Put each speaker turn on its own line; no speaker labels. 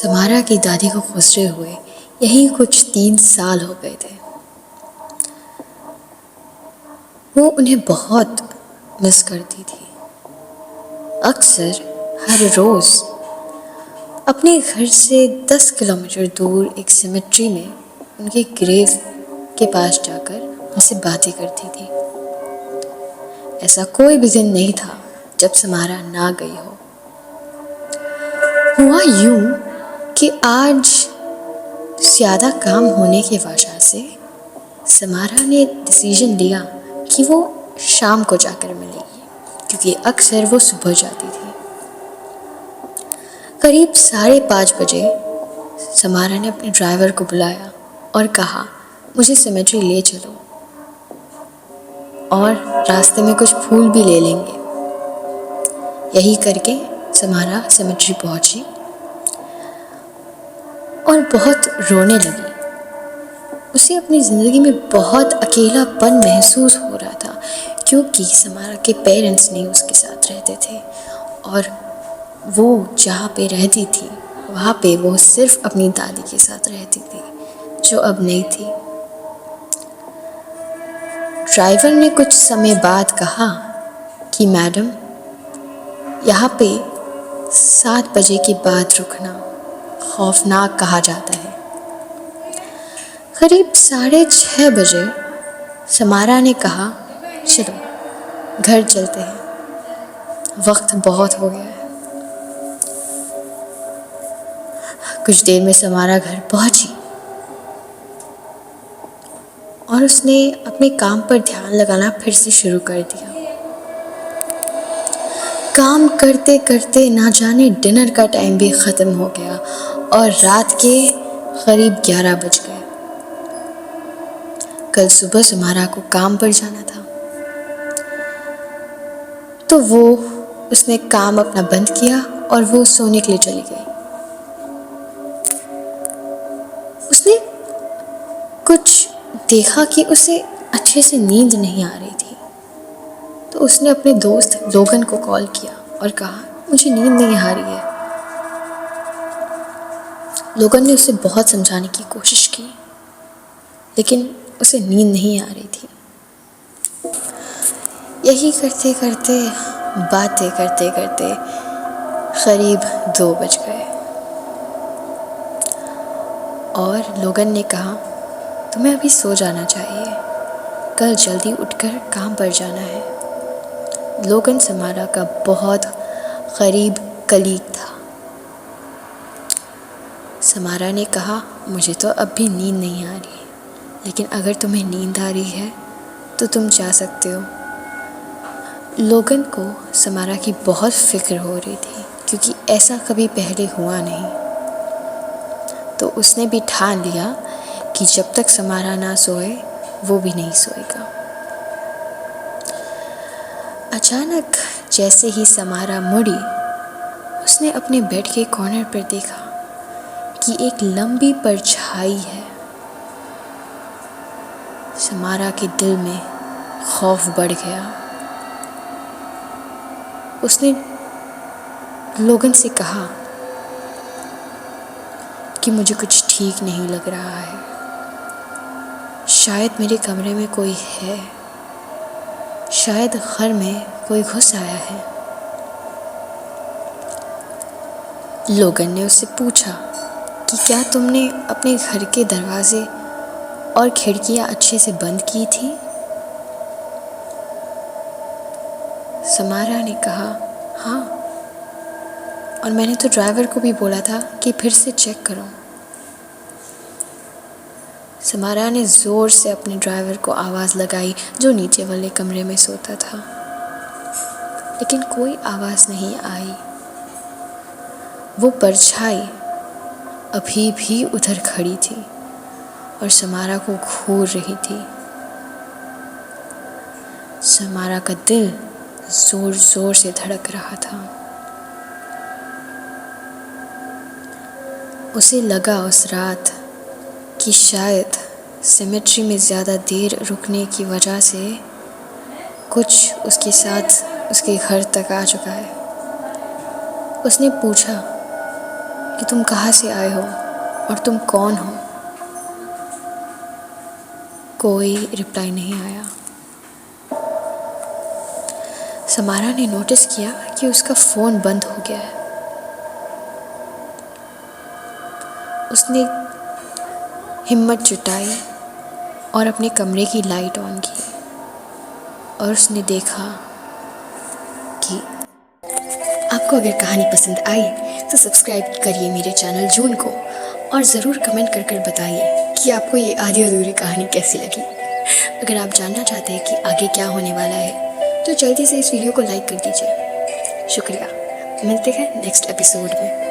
Samara की दादी को गुजरे हुए यही कुछ 3 साल हो गए थे। वो उन्हें बहुत मिस करती थी। अक्सर हर रोज़ अपने घर से 10 किलोमीटर दूर एक सेमेट्री में उनके ग्रेव के पास जाकर उनसे बातें करती थी। ऐसा कोई भी दिन नहीं था जब समारा ना गई हो। हुआ यूं कि आज ज़्यादा काम होने की वजह से समारा ने डिसीजन लिया कि वो शाम को जाकर मिलेगी, क्योंकि अक्सर वो सुबह जाती थी। करीब 5:30 बजे समारा ने अपने ड्राइवर को बुलाया और कहा, मुझे सेमेट्री ले चलो और रास्ते में कुछ फूल भी ले लेंगे। यही करके समारा सेमेट्री पहुंची और बहुत रोने लगी। उसे अपनी ज़िंदगी में बहुत अकेलापन महसूस हो रहा था, क्योंकि समारा के पेरेंट्स नहीं उसके साथ रहते थे और वो जहाँ पे रहती थी वहाँ पे वो सिर्फ अपनी दादी के साथ रहती थी, जो अब नहीं थी। ड्राइवर ने कुछ समय बाद कहा कि मैडम, यहाँ पे 7 बजे के बाद रुकना खौफनाक कहा जाता है। करीब 6:30 बजे समारा ने कहा, चलो घर चलते हैं, वक्त बहुत हो गया है। कुछ देर में समारा घर पहुंची और उसने अपने काम पर ध्यान लगाना फिर से शुरू कर दिया। काम करते करते ना जाने डिनर का टाइम भी ख़त्म हो गया और रात के करीब 11 बज गए। कल सुबह समारा को काम पर जाना था, तो उसने काम अपना बंद किया और वो सोने के लिए चली गई। उसने कुछ देखा कि उसे अच्छे से नींद नहीं आ रही थी, तो उसने अपने दोस्त लोगन को कॉल किया और कहा, मुझे नींद नहीं आ रही है। लोगन ने उसे बहुत समझाने की कोशिश की, लेकिन उसे नींद नहीं आ रही थी। यही करते करते बातें करते करते करीब 2 बज गए और लोगन ने कहा, तुम्हें अभी सो जाना चाहिए, कल जल्दी उठकर काम पर जाना है। लोगन समारा का बहुत करीब कलीग था। समारा ने कहा, मुझे तो अब भी नींद नहीं आ रही, लेकिन अगर तुम्हें नींद आ रही है तो तुम जा सकते हो। लोगन को समारा की बहुत फिक्र हो रही थी, क्योंकि ऐसा कभी पहले हुआ नहीं। तो उसने भी ठान लिया कि जब तक समारा ना सोए वो भी नहीं सोएगा। अचानक जैसे ही समारा मुड़ी, उसने अपने बेड के कॉर्नर पर देखा कि एक लंबी परछाई है। समारा के दिल में खौफ बढ़ गया। उसने लोगन से कहा कि मुझे कुछ ठीक नहीं लग रहा है, शायद मेरे कमरे में कोई है, शायद घर में कोई घुस आया है। लोगन ने उससे पूछा कि क्या तुमने अपने घर के दरवाजे और खिड़कियां अच्छे से बंद की थी? समारा ने कहा, हाँ, और मैंने तो ड्राइवर को भी बोला था कि फिर से चेक करो। समारा ने ज़ोर से अपने ड्राइवर को आवाज़ लगाई, जो नीचे वाले कमरे में सोता था, लेकिन कोई आवाज़ नहीं आई। वो परछाई अभी भी उधर खड़ी थी और समारा को घूर रही थी। समारा का दिल ज़ोर ज़ोर से धड़क रहा था। उसे लगा उस रात कि शायद सेमेट्री में ज़्यादा देर रुकने की वजह से कुछ उसके साथ उसके घर तक आ चुका है। उसने पूछा कि तुम कहाँ से आए हो और तुम कौन हो। कोई रिप्लाई नहीं आया। समारा ने नोटिस किया कि उसका फ़ोन बंद हो गया है। उसने हिम्मत जुटाई और अपने कमरे की लाइट ऑन की और उसने देखा कि आपको अगर कहानी पसंद आई तो सब्सक्राइब करिए मेरे चैनल जून को और ज़रूर कमेंट कर बताइए कि आपको ये आधी अधूरी कहानी कैसी लगी। अगर आप जानना चाहते हैं कि आगे क्या होने वाला है तो जल्दी से इस वीडियो को लाइक कर दीजिए। शुक्रिया। मिलते हैं नेक्स्ट एपिसोड में।